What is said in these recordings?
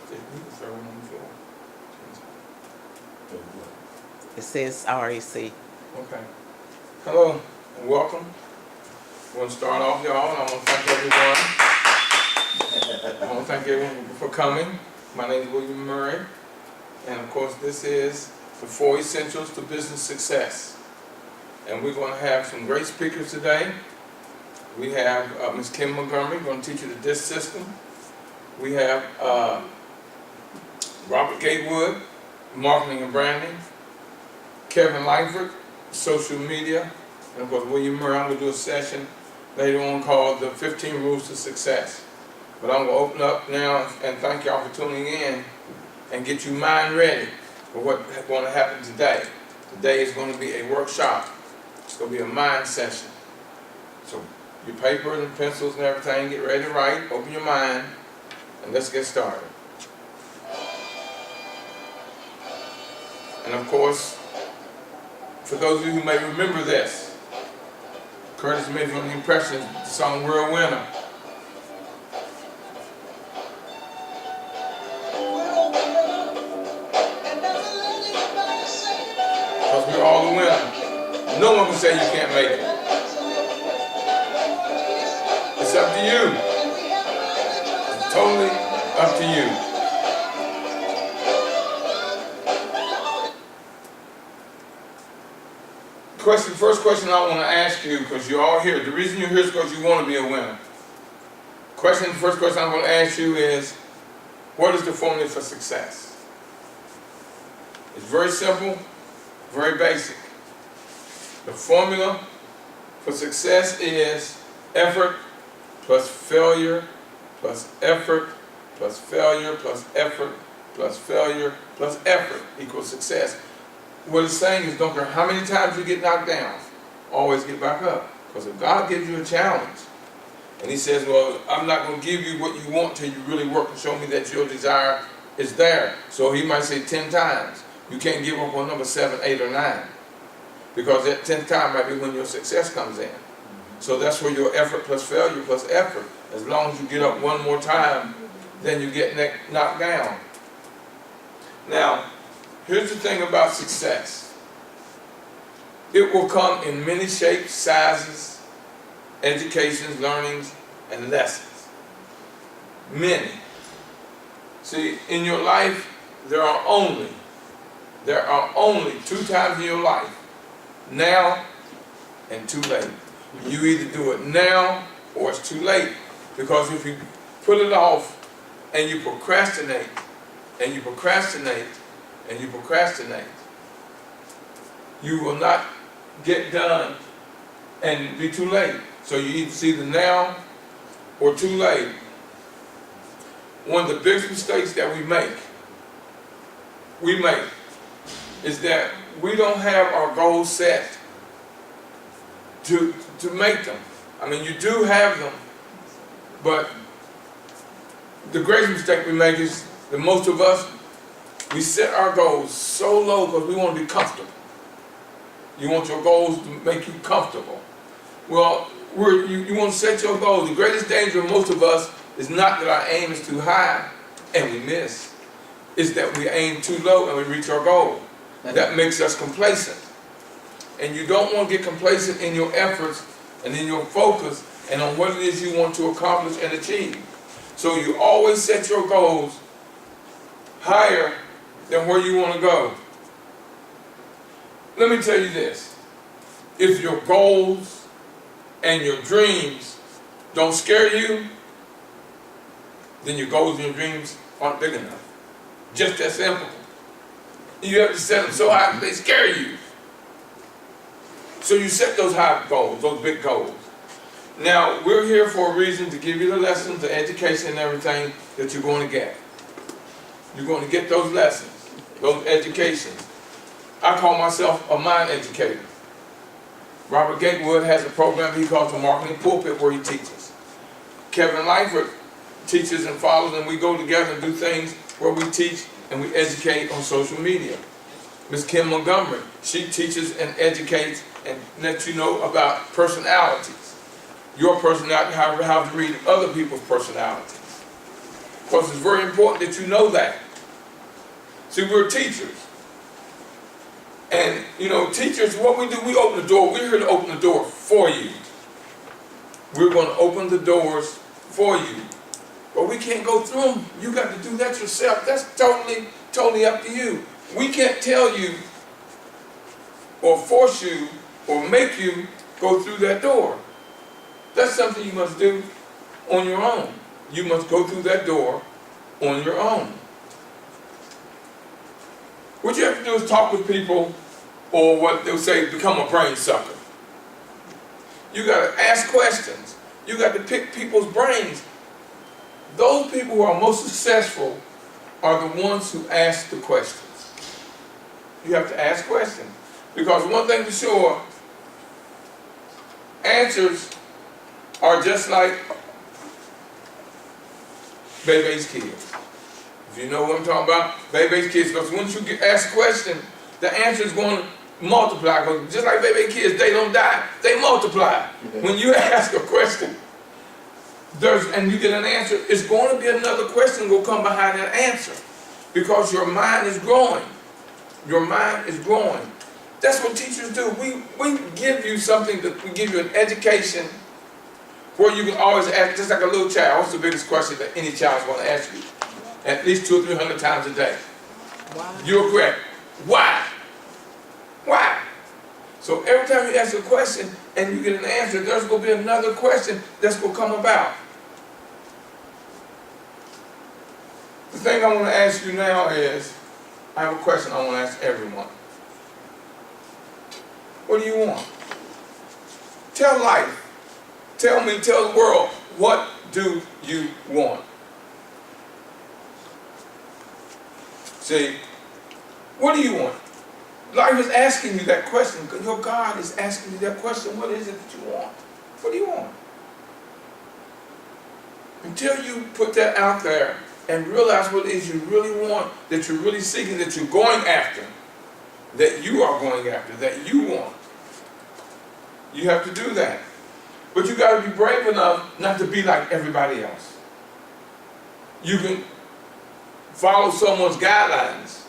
the third one on the floor. It says RAC. Okay. Hello and welcome. I want to start off, y'all, and I want to thank everyone. I want to thank everyone for coming. My name is William Murray, and of course this is the 4 Essentials to Business Success. And we're going to have some great speakers today. We have Ms. Kim Montgomery going to teach you the DISC system. We have Robert Gatewood, marketing and branding. Kevin Langford, social media. And of course William Murray. I'm going to do a session later on called the 15 Rules to Success. But I'm going to open up now and thank y'all for tuning in and get you mind ready for what's going to happen today. Today is going to be a workshop. It's going to be a mind session. So your paper and pencils and everything, get ready to write, open your mind, and let's get started. And of course, for those of you who may remember this, Curtis Mayfield and the Impressions, the song "We're a Winner." Because we're all a winner. No one can say you can't make it. It's up to you. It's totally up to you. First question I want to ask you, because you're all here. The reason you're here is because you want to be a winner. First question I'm going to ask you is, what is the formula for success? It's very simple, very basic. The formula for success is effort plus failure plus effort plus failure plus effort plus failure plus effort equals success. What it's saying is, don't care how many times you get knocked down, always get back up. Because if God gives you a challenge, and He says, well, I'm not going to give you what you want till you really work and show me that your desire is there. So He might say 10 times. You can't give up on number 7, 8, or 9. Because that 10th time might be when your success comes in. So that's where your effort plus failure plus effort. As long as you get up one more time, then you get knocked down. Now, here's the thing about success. It will come in many shapes, sizes, educations, learnings, and lessons. Many. See, in your life, there are only 2 times in your life, now and too late. You either do it now or it's too late. Because if you put it off and you procrastinate, and you procrastinate, and you procrastinate, you will not get done and be too late. So you either see the now or too late. One of the biggest mistakes that we make is that we don't have our goals set to make them. I mean, you do have them, but the greatest mistake we make is that most of us, we set our goals so low because we want to be comfortable. You want your goals to make you comfortable. Well, you want to set your goals. The greatest danger of most of us is not that our aim is too high and we miss. It's that we aim too low and we reach our goal. That makes us complacent. And you don't want to get complacent in your efforts and in your focus and on what it is you want to accomplish and achieve. So you always set your goals higher than where you want to go. Let me tell you this. If your goals and your dreams don't scare you, then your goals and your dreams aren't big enough. Just that simple. You have to set them so high that they scare you. So you set those high goals, those big goals. Now, we're here for a reason, to give you the lessons, the education and everything that you're going to get. You're going to get those lessons, those educations. I call myself a mind educator. Robert Gatewood has a program he calls the Marketing Pulpit where he teaches. Kevin Langford teaches and follows, and we go together and do things where we teach and we educate on social media. Ms. Kim Montgomery, she teaches and educates and lets you know about personalities. Your personality, how to read other people's personalities. Because it's very important that you know that. See, we're teachers. And, you know, teachers, what we do, we open the door. We're here to open the door for you. We're going to open the doors for you. But we can't go through them. You got to do that yourself. That's totally up to you. We can't tell you or force you or make you go through that door. That's something you must do on your own. You must go through that door on your own. What you have to do is talk with people, or what they'll say, become a brain sucker. You got to ask questions. You got to pick people's brains. Those people who are most successful are the ones who ask the questions. You have to ask questions. Because one thing for sure, answers are just like Bebe's kids. If you know what I'm talking about, Bebe's kids. Because once you ask a question, the answer is going to multiply. Because just like Bebe's kids, they don't die, they multiply. When you ask a question, and you get an answer, it's going to be another question will come behind that answer. Because your mind is growing. Your mind is growing. That's what teachers do. We give you something, we give you an education where you can always ask, just like a little child. What's the biggest question that any child is going to ask you? At least 200 or 300 times a day. Why? You're correct. Why? Why? So every time you ask a question and you get an answer, there's going to be another question that's going to come about. The thing I want to ask you now is, I have a question I want to ask everyone. What do you want? Tell life. Tell me, tell the world, what do you want? See, what do you want? Life is asking you that question. Your God is asking you that question. What is it that you want? What do you want? Until you put that out there and realize what it is you really want, that you're really seeking, that you're going after, that you are going after, that you want, you have to do that. But you got to be brave enough not to be like everybody else. You can follow someone's guidelines,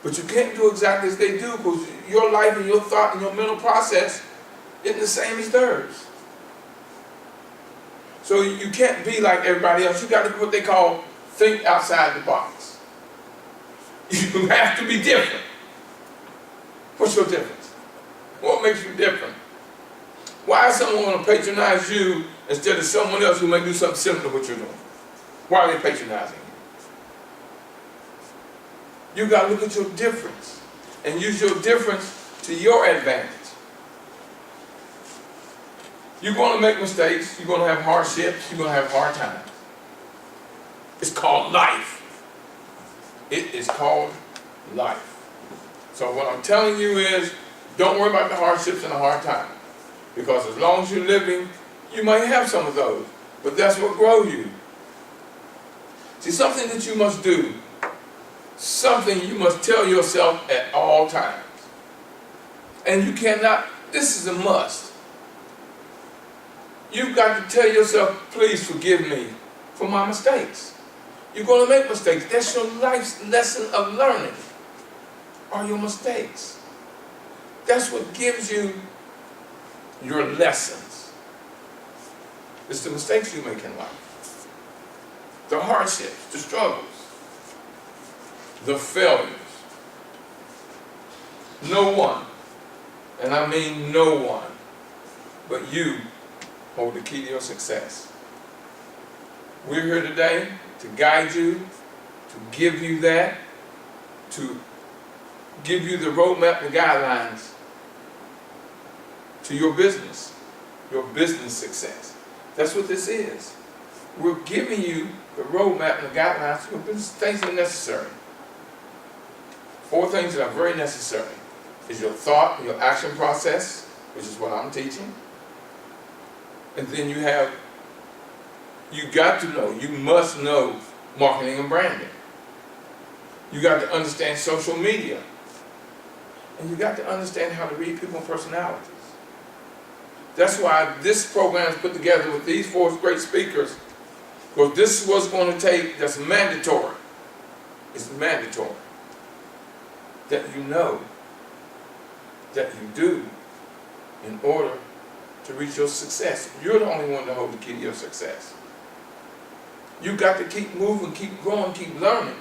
but you can't do exactly as they do, because your life and your thought and your mental process isn't the same as theirs. So you can't be like everybody else. You got to do what they call think outside the box. You have to be different. What's your difference? What makes you different? Why is someone going to patronize you instead of someone else who may do something similar to what you're doing? Why are they patronizing you? You got to look at your difference and use your difference to your advantage. You're going to make mistakes. You're going to have hardships. You're going to have hard times. It's called life. It is called life. So what I'm telling you is, don't worry about the hardships and the hard times. Because as long as you're living, you might have some of those. But that's what grows you. See, something that you must do, something you must tell yourself at all times. And you cannot, this is a must. You've got to tell yourself, please forgive me for my mistakes. You're going to make mistakes. That's your life's lesson of learning, are your mistakes. That's what gives you your lessons. It's the mistakes you make in life, the hardships, the struggles, the failures. No one, and I mean no one, but you hold the key to your success. We're here today to guide you, to give you that, to give you the roadmap and guidelines to your business success. That's what this is. We're giving you the roadmap and the guidelines to your business. Things that are necessary. 4 things that are very necessary is your thought, your action process, which is what I'm teaching. And then you got to know, you must know marketing and branding. You got to understand social media. And you got to understand how to read people's personalities. That's why this program is put together with these 4 great speakers Because this is what's going to take, that's mandatory. It's mandatory that you know, that you do, in order to reach your success. You're the only one to hold the key to your success. You got to keep moving, keep growing, keep learning.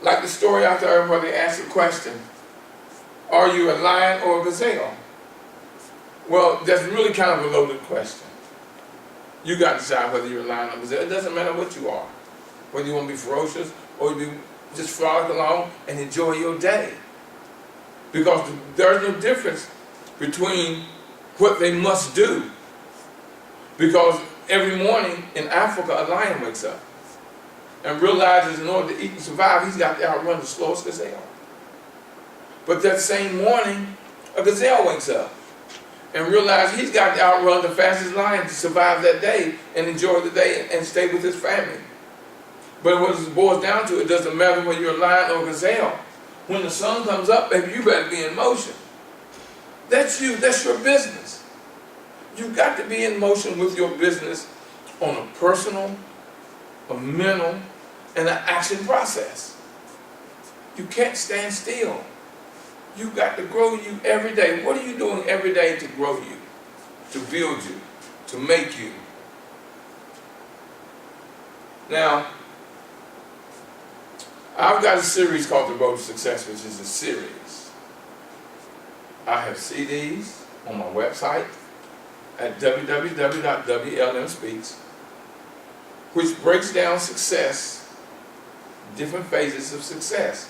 Like the story out there where they asked the question, are you a lion or a gazelle? Well, that's really kind of a loaded question. You got to decide whether you're a lion or a gazelle. It doesn't matter what you are. Whether you want to be ferocious or you just frolic along and enjoy your day. Because there's no difference between what they must do. Because every morning in Africa, a lion wakes up and realizes in order to eat and survive, he's got to outrun the slowest gazelle. But that same morning, a gazelle wakes up and realizes he's got to outrun the fastest lion to survive that day and enjoy the day and stay with his family. But what it boils down to, it doesn't matter whether you're a lion or a gazelle. When the sun comes up, baby, you better be in motion. That's you, that's your business. You've got to be in motion with your business on a personal, a mental, and an action process. You can't stand still. You've got to grow you every day. What are you doing every day to grow you, to build you, to make you? Now, I've got a series called The Road to Success, which is a series. I have CDs on my website at www.WLMspeaks, which breaks down success, different phases of success.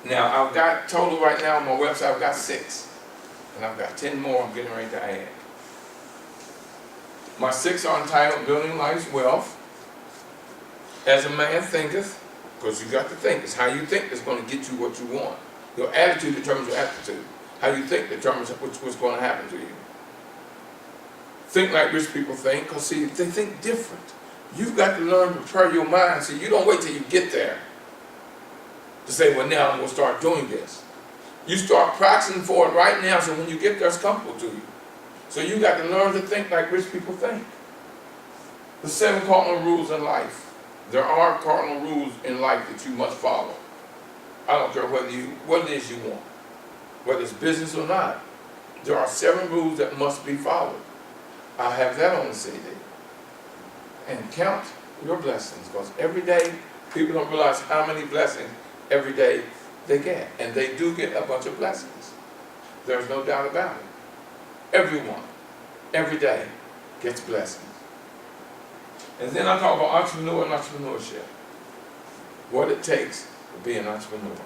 Now, I've got total right now on my website, I've got 6. And I've got 10 more I'm getting ready to add. My 6 are entitled Building Life's Wealth, As a Man Thinketh, because you got to think. It's how you think that's going to get you what you want. Your attitude determines your aptitude. How you think determines what's going to happen to you. Think like rich people think, because see, they think different. You've got to learn to prepare your mind. See, you don't wait till you get there to say, well, now I'm going to start doing this. You start practicing for it right now, so when you get there, it's comfortable to you. So you got to learn to think like rich people think. The 7 cardinal rules in life. There are cardinal rules in life that you must follow. I don't care what it is you want, whether it's business or not. There are 7 rules that must be followed. I have that on the CD. And count your blessings, because every day people don't realize how many blessings every day they get. And they do get a bunch of blessings. There's no doubt about it. Everyone, every day, gets blessings. And then I talk about entrepreneur and entrepreneurship. What it takes to be an entrepreneur.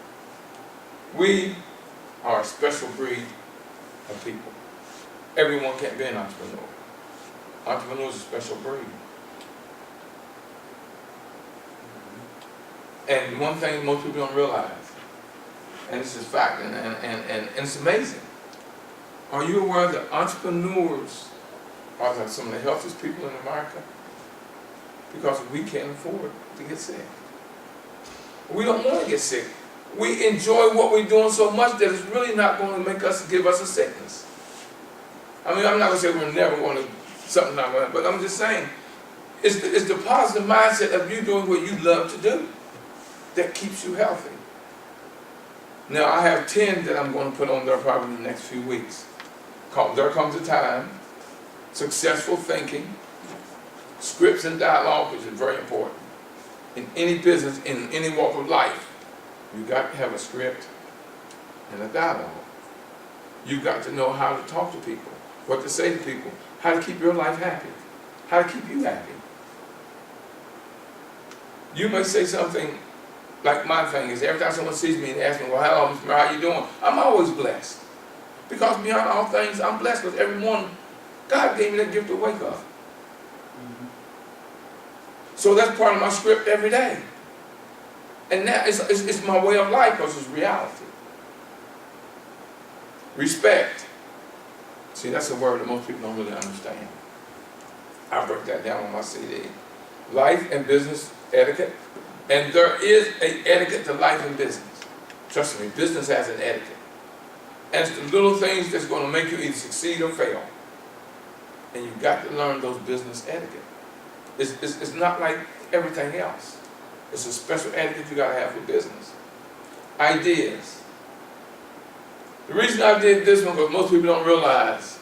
We are a special breed of people. Everyone can't be an entrepreneur. Entrepreneurs are a special breed. And one thing most people don't realize, and this is fact, and it's amazing. Are you aware that entrepreneurs are some of the healthiest people in America? Because we can't afford to get sick. We don't want to get sick. We enjoy what we're doing so much that it's really not going to give us a sickness. I mean, I'm not going to say we're never going to, something's not going to, but I'm just saying, it's the positive mindset of you doing what you love to do that keeps you healthy. Now, I have 10 that I'm going to put on there probably in the next few weeks. Called There Comes a Time, Successful Thinking, Scripts and Dialogue, which is very important. In any business, in any walk of life, you got to have a script and a dialogue. You got to know how to talk to people, what to say to people, how to keep your life happy, how to keep you happy. You may say something like my thing is, every time someone sees me and asks me, well, hello, Mr. Mayor, how you doing? I'm always blessed. Because beyond all things, I'm blessed because every morning, God gave me that gift to wake up. So that's part of my script every day. And now it's my way of life because it's reality. Respect. See, that's a word that most people don't really understand. I break that down on my CD. Life and business etiquette. And there is an etiquette to life and business. Trust me, business has an etiquette. And it's the little things that's going to make you either succeed or fail. And you've got to learn those business etiquette. It's not like everything else. It's a special etiquette you gotta have for business. Ideas. The reason I did this one, because most people don't realize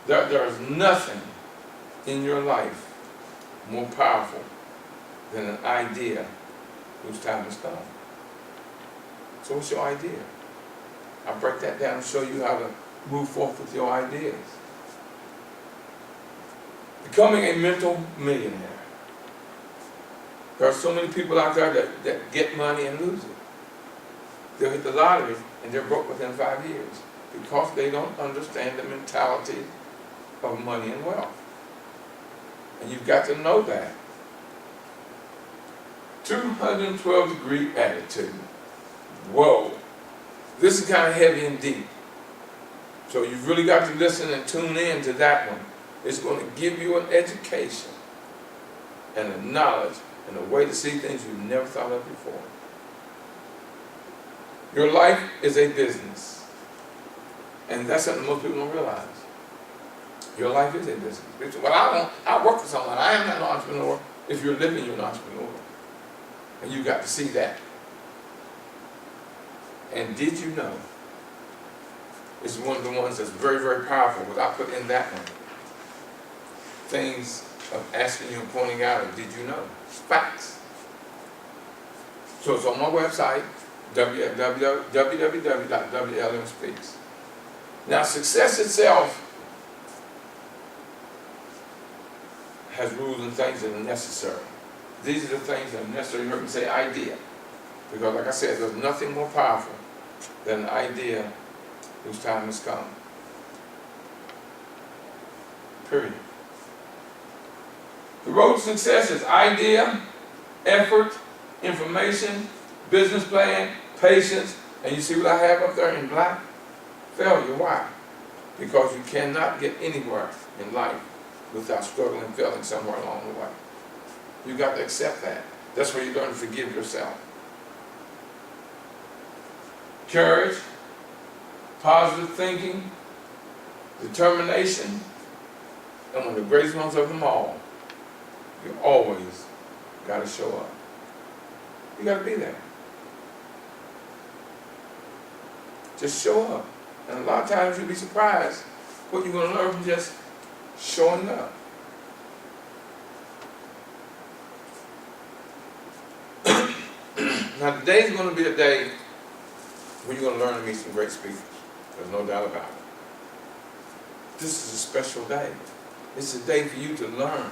that there is nothing in your life more powerful than an idea whose time has come. So what's your idea? I'll break that down and show you how to move forth with your ideas. Becoming a mental millionaire. There are so many people out there that get money and lose it. They'll hit the lottery and they're broke within 5 years because they don't understand the mentality of money and wealth. And you've got to know that. 212-degree attitude. Whoa. This is kind of heavy and deep. So you've really got to listen and tune in to that one. It's going to give you an education and a knowledge and a way to see things you've never thought of before. Your life is a business. And that's something most people don't realize. Your life is a business. Well, I work for someone. I am not an entrepreneur. If you're living, you're an entrepreneur. And you got to see that. And did you know? It's one of the ones that's very, very powerful. What I put in that one. Things of asking you and pointing out, or did you know? Facts. So it's on my website, www.WLMspeaks. Now, success itself has rules and things that are necessary. These are the things that are necessary. You heard me say idea. Because like I said, there's nothing more powerful than an idea whose time has come. Period. The road to success is idea, effort, information, business plan, patience, and you see what I have up there in black? Failure. Why? Because you cannot get anywhere in life without struggling and failing somewhere along the way. You've got to accept that. That's where you learn to forgive yourself. Courage, positive thinking, determination, and one of the greatest ones of them all, you always got to show up. You got to be there. Just show up. And a lot of times you'll be surprised what you're going to learn from just showing up. Now today's going to be a day when you're going to learn to meet some great speakers. There's no doubt about it. This is a special day. It's a day for you to learn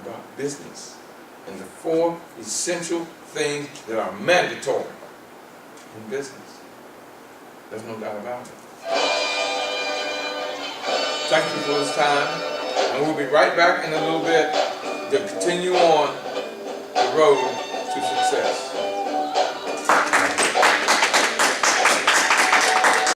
about business and the 4 essential things that are mandatory in business. There's no doubt about it. Thank you for this time, and we'll be right back in a little bit to continue on the road to success.